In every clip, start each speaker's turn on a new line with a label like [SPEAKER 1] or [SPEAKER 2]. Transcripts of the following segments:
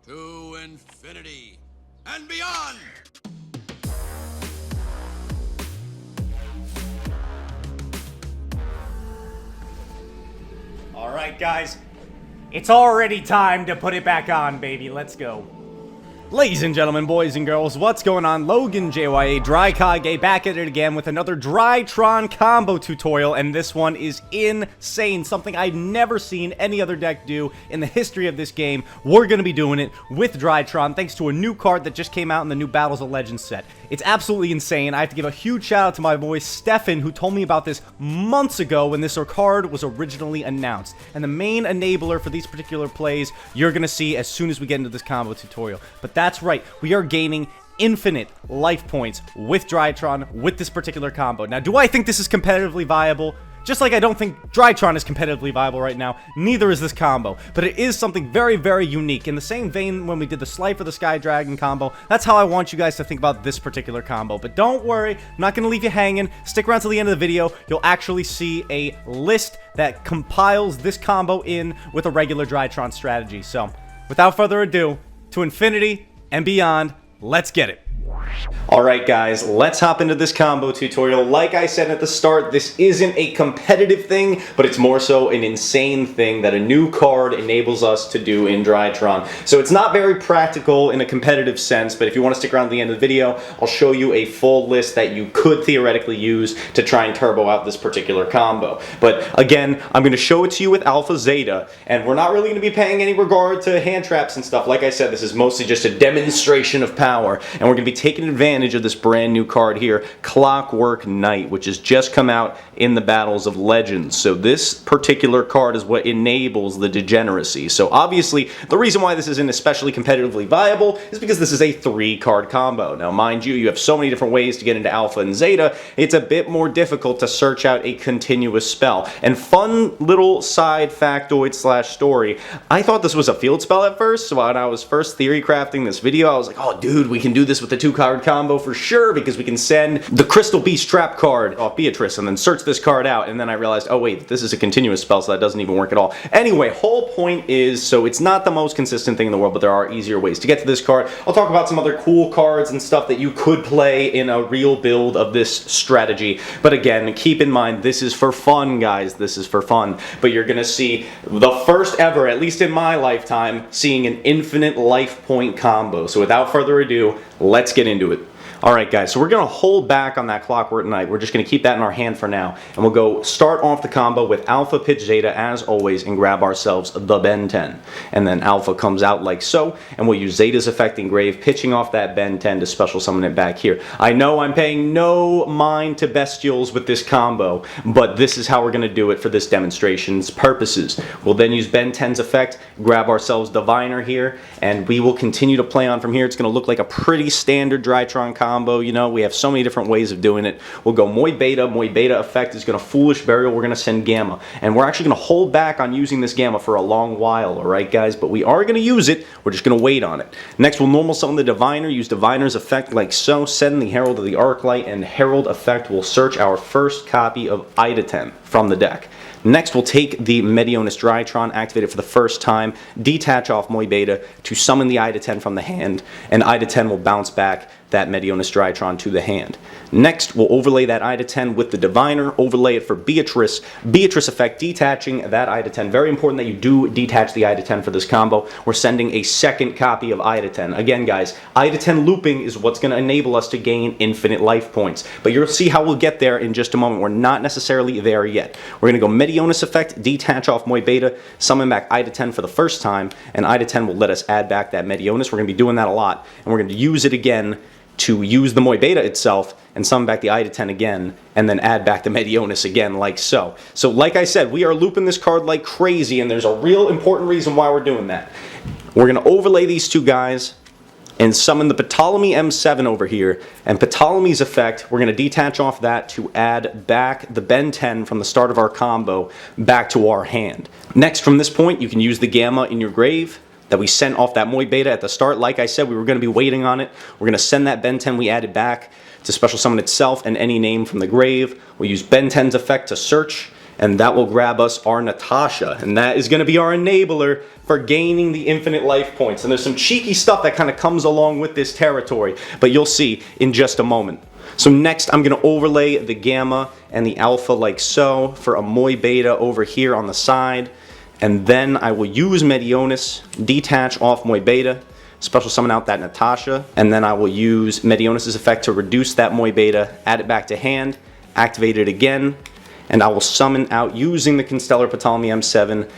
[SPEAKER 1] to infinity and beyond!
[SPEAKER 2] Alright guys, it's already time to put it back on, baby. Let's go. Ladies and gentlemen, boys and girls, what's going on? LoganJYA, Drytron, back at it again with another Drytron combo tutorial, and this one is insane. Something I've never seen any other deck do in the history of this game. We're going to be doing it with Drytron, thanks to a new card that just came out in the new Battles of Legends set. It's absolutely insane. I have to give a huge shout out to my boy Stefan, who told me about this months ago when this card was originally announced. And the main enabler for these particular plays, you're going to see as soon as we get into this combo tutorial. But that's right, we are gaining infinite life points with Drytron with this particular combo. Now, do I think this is competitively viable? Just like I don't think Drytron is competitively viable right now, neither is this combo. But it is something very, very unique. In the same vein when we did the Slifer the Sky Dragon combo, that's how I want you guys to think about this particular combo. But don't worry, I'm not going to leave you hanging. Stick around to the end of the video. You'll actually see a list that compiles this combo in with a regular Drytron strategy. So, without further ado, to infinity and beyond, let's get it. Alright guys, let's hop into this combo tutorial. Like I said at the start, this isn't a competitive thing, but it's more so an insane thing that a new card enables us to do in Drytron. So it's not very practical in a competitive sense, but if you want to stick around to the end of the video, I'll show you a full list that you could theoretically use to try and turbo out this particular combo. But again, I'm going to show it to you with Alpha Zeta, and we're not really going to be paying any regard to hand traps and stuff. Like I said, this is mostly just a demonstration of power, and we're going to be taking advantage of this brand new card here, Clockwork Knight, which has just come out in the Battles of Legends. So this particular card is what enables the degeneracy. So obviously, the reason why this isn't especially competitively viable is because this is a 3-card combo. Now, mind you, you have so many different ways to get into Alpha and Zeta, it's a bit more difficult to search out a continuous spell. And fun little side factoid slash story, I thought this was a field spell at first, so when I was first theory crafting this video, I was like, oh dude, we can do this with the 2-card combo for sure, because we can send the Crystal Beast trap card off Beatrice and then search this card out, and then I realized, oh wait, this is a continuous spell, so that doesn't even work at all. Anyway, whole point is, so it's not the most consistent thing in the world, but there are easier ways to get to this card. I'll talk about some other cool cards and stuff that you could play in a real build of this strategy, but again, keep in mind, this is for fun, guys, this is for fun, but you're gonna see the first ever, at least in my lifetime, seeing an infinite life point combo. So without further ado, let's get into it. Alright guys, so we're going to hold back on that Clockwork Knight. We're just going to keep that in our hand for now. And we'll go start off the combo with Alpha pitch Zeta as always and grab ourselves the Ben 10. And then Alpha comes out like so, and we'll use Zeta's Effect Engrave, pitching off that Ben 10 to special summon it back here. I know I'm paying no mind to Bestials with this combo, but this is how we're going to do it for this demonstration's purposes. We'll then use Ben 10's effect, grab ourselves Diviner here, and we will continue to play on from here. It's going to look like a pretty standard Drytron combo. You know, we have so many different ways of doing it. We'll go Moy Beta. Moy Beta effect is going to Foolish Burial. We're going to send Gamma. And we're actually going to hold back on using this Gamma for a long while, alright guys? But we are going to use it. We're just going to wait on it. Next, we'll normal summon the Diviner. Use Diviner's effect like so. Send the Herald of the Arclight, and Herald effect will search our first copy of Iditen from the deck. Next, we'll take the Medionis Drytron, activate it for the first time, detach off Moy Beta to summon the Iditen from the hand, and Iditen will bounce back that Medionis Drytron to the hand. Next, we'll overlay that Iditen with the Diviner, overlay it for Beatrice. Beatrice effect, detaching that Iditen. Very important that you do detach the Iditen for this combo. We're sending a second copy of Iditen. Again, guys, Iditen looping is what's going to enable us to gain infinite life points. But you'll see how we'll get there in just a moment. We're not necessarily there yet. We're going to go Medionis effect, detach off Moy Beta, summon back Iditen for the first time, and Iditen will let us add back that Medionis. We're going to be doing that a lot, and we're going to use it again to use the Moy Beta itself and summon back the Iditen again, and then add back the Medionis again, like so. So like I said, we are looping this card like crazy, and there's a real important reason why we're doing that. We're going to overlay these two guys and summon the Ptolemy M7 over here, and Ptolemy's effect, we're going to detach off that to add back the Ben 10 from the start of our combo back to our hand. Next, from this point, you can use the Gamma in your grave that we sent off that Moy Beta at the start. Like I said, we were going to be waiting on it. We're going to send that Ben 10 we added back to special summon itself and any name from the grave. We'll use Ben 10's effect to search, and that will grab us our Natasha, and that is going to be our enabler for gaining the infinite life points. And there's some cheeky stuff that kind of comes along with this territory, but you'll see in just a moment. So next I'm going to overlay the Gamma and the Alpha like so for a Moy Beta over here on the side, and then I will use Medionis, detach off Moy Beta, special summon out that Natasha, and then I will use Medionis' effect to reduce that Moy Beta, add it back to hand, activate it again, and I will summon out using the Constellar Ptolemy M7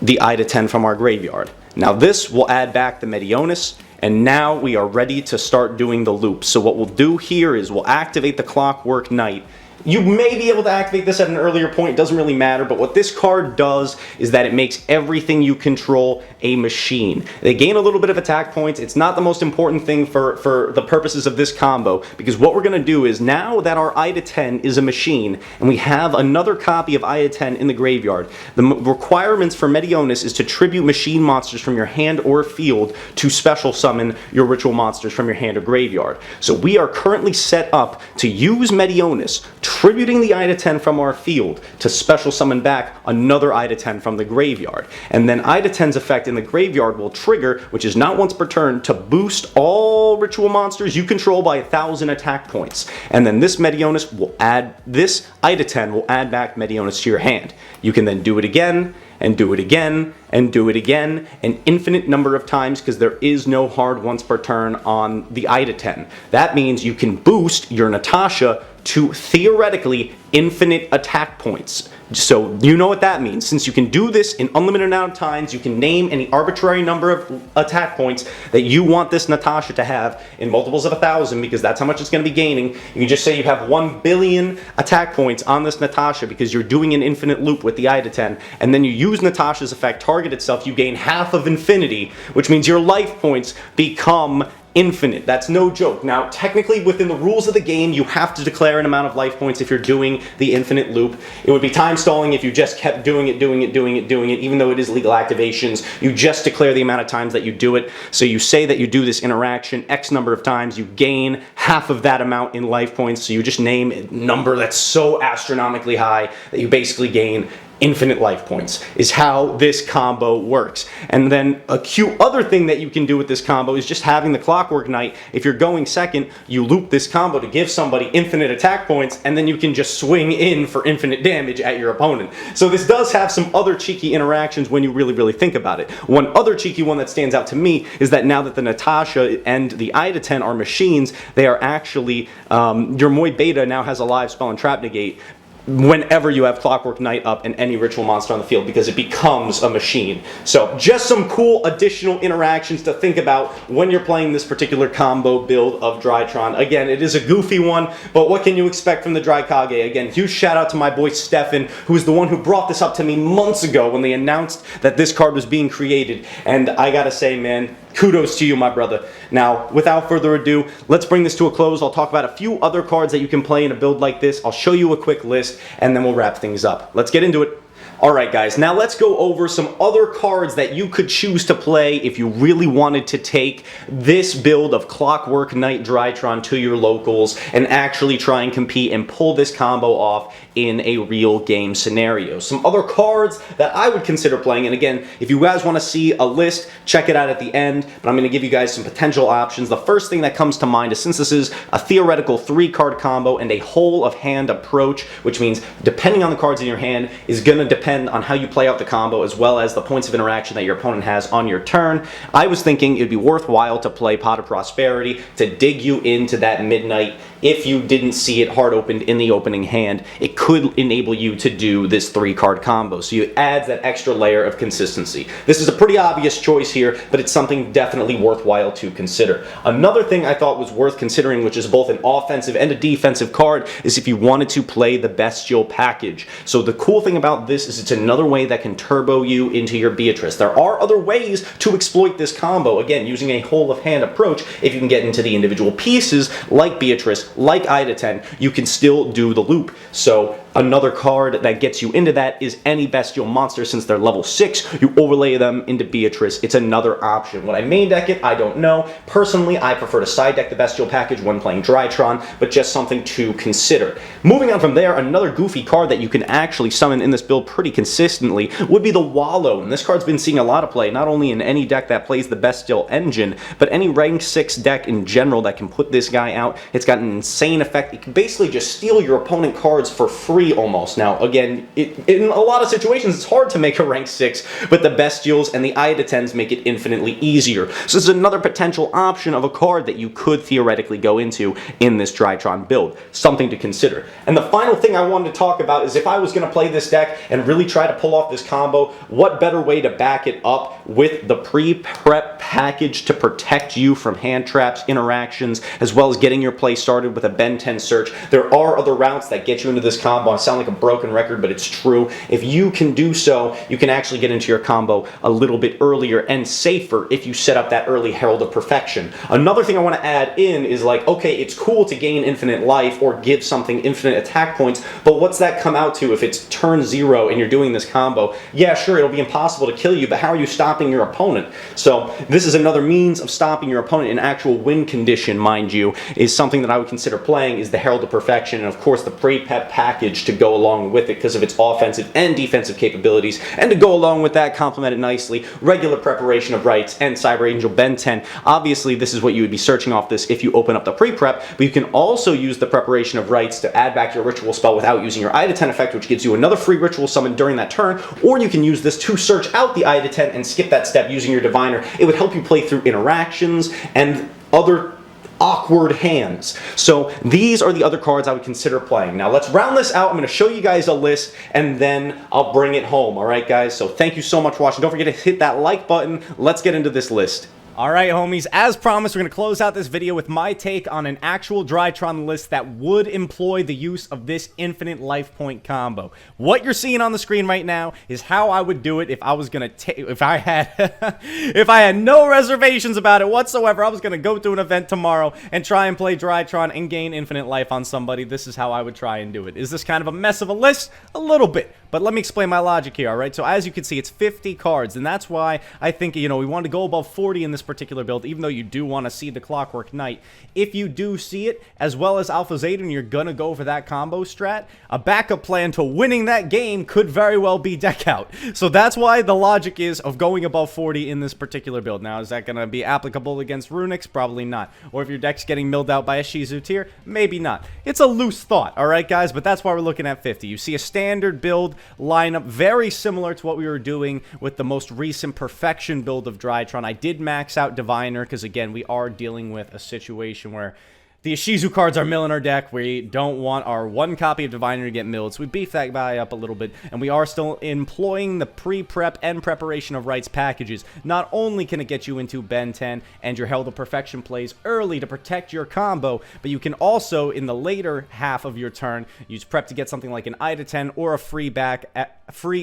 [SPEAKER 2] the Ida 10 from our graveyard. Now this will add back the Medionis, and now we are ready to start doing the loop. So what we'll do here is we'll activate the Clockwork Knight. You may be able to activate this at an earlier point, it doesn't really matter, but what this card does is that it makes everything you control a machine. They gain a little bit of attack points. It's not the most important thing for the purposes of this combo, because what we're going to do is now that our Ida 10 is a machine, and we have another copy of Ida 10 in the graveyard, the requirements for Medionis is to tribute machine monsters from your hand or field to special summon your ritual monsters from your hand or graveyard. So we are currently set up to use Medionis, tributing the Ida 10 from our field to special summon back another Ida 10 from the graveyard. And then Ida 10's effect in the graveyard will trigger, which is not once per turn, to boost all ritual monsters you control by 1,000 attack points. And then this Medionis will add, this Ida 10 will add back Medionis to your hand. You can then do it again, and do it again, and do it again, an infinite number of times, because there is no hard once per turn on the Ida 10. That means you can boost your Natasha to theoretically infinite attack points. So you know what that means. Since you can do this in unlimited amount of times, you can name any arbitrary number of attack points that you want this Natasha to have in multiples of 1,000, because that's how much it's going to be gaining. You can just say you have 1 billion attack points on this Natasha because you're doing an infinite loop with the Ida 10, and then you use Natasha's effect, target itself, you gain half of infinity, which means your life points become infinite. That's no joke. Now, technically, within the rules of the game, you have to declare an amount of life points if you're doing the infinite loop. It would be time stalling if you just kept doing it, even though it is legal activations. You just declare the amount of times that you do it. So you say that you do this interaction X number of times, you gain half of that amount in life points. So you just name a number that's so astronomically high that you basically gain infinite life points, is how this combo works. And then a cute other thing that you can do with this combo is just having the Clockwork Knight. If you're going second, you loop this combo to give somebody infinite attack points, and then you can just swing in for infinite damage at your opponent. So this does have some other cheeky interactions when you really think about it. One other cheeky one that stands out to me is that now that the Natasha and the Ida 10 are machines, they are actually, your Moy Beta now has a live spell and trap negate whenever you have Clockwork Knight up and any ritual monster on the field, because it becomes a machine. So just some cool additional interactions to think about when you're playing this particular combo build of Drytron. Again, it is a goofy one, but what can you expect from the Drykage? Again, huge shout out to my boy Stefan, who is the one who brought this up to me months ago when they announced that this card was being created. And I gotta say, man, kudos to you, my brother. Now, without further ado, let's bring this to a close. I'll talk about a few other cards that you can play in a build like this. I'll show you a quick list, and then we'll wrap things up. Let's get into it. Alright guys, now let's go over some other cards that you could choose to play if you really wanted to take this build of Clockwork Knight Drytron to your locals and actually try and compete and pull this combo off in a real game scenario. Some other cards that I would consider playing, and again, if you guys want to see a list, check it out at the end, but I'm going to give you guys some potential options. The first thing that comes to mind is, since this is a theoretical 3-card combo and a whole of hand approach, which means depending on the cards in your hand is going to depend on how you play out the combo, as well as the points of interaction that your opponent has on your turn, I was thinking it'd be worthwhile to play Pot of Prosperity to dig you into that midnight. If you didn't see it hard opened in the opening hand, it could enable you to do this 3-card combo. So it adds that extra layer of consistency. This is a pretty obvious choice here, but it's something definitely worthwhile to consider. Another thing I thought was worth considering, which is both an offensive and a defensive card, is if you wanted to play the Bestial package. So the cool thing about this is it's another way that can turbo you into your Beatrice. There are other ways to exploit this combo, again, using a whole of hand approach. If you can get into the individual pieces, like Beatrice, like Ida 10, you can still do the loop. So Another card that gets you into that is any bestial monster. Since they're level 6, you overlay them into Beatrice. It's another option. Would I main deck it? I don't know. Personally, I prefer to side deck the bestial package when playing Drytron, but just something to consider. Moving on from there, another goofy card that you can actually summon in this build pretty consistently would be the Wallow. And this card's been seeing a lot of play, not only in any deck that plays the bestial engine, but any rank 6 deck in general that can put this guy out. It's got an insane effect. It can basically just steal your opponent cards for free almost. Now, again, in a lot of situations, it's hard to make a rank 6, but the bestials and the Ida-10s make it infinitely easier. So this is another potential option of a card that you could theoretically go into in this Drytron build. Something to consider. And the final thing I wanted to talk about is if I was going to play this deck and really try to pull off this combo, what better way to back it up with the pre-prep package to protect you from hand traps, interactions, as well as getting your play started with a Ben 10 search. There are other routes that get you into this combo. I sound like a broken record, but it's true. If you can do so, you can actually get into your combo a little bit earlier and safer if you set up that early Herald of Perfection. Another thing I want to add in is like, okay, it's cool to gain infinite life or give something infinite attack points, but what's that come out to if it's turn 0 and you're doing this combo? Yeah, sure, it'll be impossible to kill you, but how are you stopping your opponent? So this is another means of stopping your opponent in actual win condition, mind you, is something that I would consider playing is the Herald of Perfection, and of course the pre-prep package to go along with it because of its offensive and defensive capabilities, and to go along with that, complement it nicely, regular preparation of rights and Cyber Angel Ben 10. Obviously, this is what you would be searching off this if you open up the pre-prep, but you can also use the preparation of rights to add back your ritual spell without using your Ida 10 effect, which gives you another free ritual summon during that turn, or you can use this to search out the Ida 10 and skip that step using your Diviner. It would help you play through interactions and other awkward hands. So these are the other cards I would consider playing. Now let's round this out. I'm going to show you guys a list and then I'll bring it home. Alright guys, so thank you so much for watching. Don't forget to hit that like button. Let's get into this list. Alright homies, as promised, we're going to close out this video with my take on an actual Drytron list that would employ the use of this infinite life point combo. What you're seeing on the screen right now is how I would do it if I was going to take, if I had no reservations about it whatsoever. I was going to go to an event tomorrow and try and play Drytron and gain infinite life on somebody. This is how I would try and do it. Is this kind of a mess of a list? A little bit. But let me explain my logic here, alright? So as you can see, it's 50 cards, and that's why I think, you know, we want to go above 40 in this particular build, even though you do want to see the Clockwork Knight. If you do see it, as well as Alpha Zeta, and you're gonna go for that combo strat, a backup plan to winning that game could very well be deck out. So that's why the logic is of going above 40 in this particular build. Now, is that gonna be applicable against Runics? Probably not. Or if your deck's getting milled out by a Shizu tier? Maybe not. It's a loose thought, alright guys? But that's why we're looking at 50. You see a standard build lineup very similar to what we were doing with the most recent Perfection build of Drytron. I did max out Diviner because, again, we are dealing with a situation where the Ishizu cards are milling our deck. We don't want our one copy of Diviner to get milled, so we beef that guy up a little bit, and we are still employing the pre-prep and preparation of rights packages. Not only can it get you into Ben 10 and your Herald of Perfection plays early to protect your combo, but you can also, in the later half of your turn, use prep to get something like an Ida 10 or a free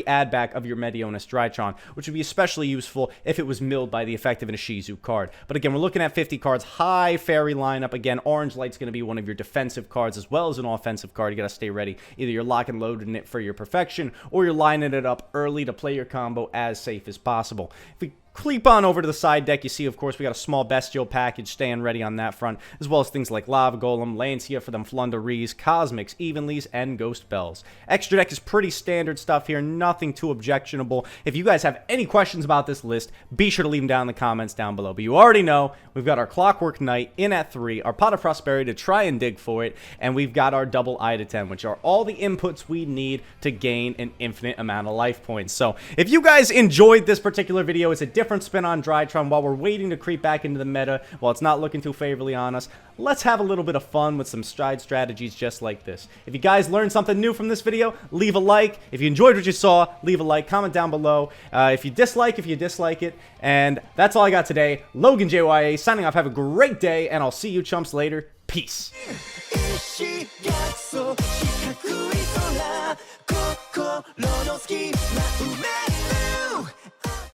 [SPEAKER 2] add back of your Medionis Drytron, which would be especially useful if it was milled by the effect of an Ishizu card. But again, we're looking at 50 cards, high fairy lineup. Again, Orange Light's going to be one of your defensive cards as well as an offensive card. You got to stay ready. Either you're lock and loading it for your Perfection, or you're lining it up early to play your combo as safe as possible. If we creep on over to the side deck, you see, of course, we got a small bestial package staying ready on that front, as well as things like Lava Golem, Lancia for them Flunderees, Cosmics, Evenlies, and Ghost Bells. Extra deck is pretty standard stuff here, nothing too objectionable. If you guys have any questions about this list, be sure to leave them down in the comments down below. But you already know, we've got our Clockwork Knight in at 3, our Pot of Prosperity to try and dig for it, and we've got our double Ida 10, which are all the inputs we need to gain an infinite amount of life points. So, if you guys enjoyed this particular video, it's a different spin on Drytron while we're waiting to creep back into the meta, while it's not looking too favorably on us. Let's have a little bit of fun with some stride strategies just like this. If you guys learned something new from this video, leave a like. If you enjoyed what you saw, leave a like, comment down below. If you dislike it. And that's all I got today. LoganJYA signing off. Have a great day, and I'll see you chumps later. Peace.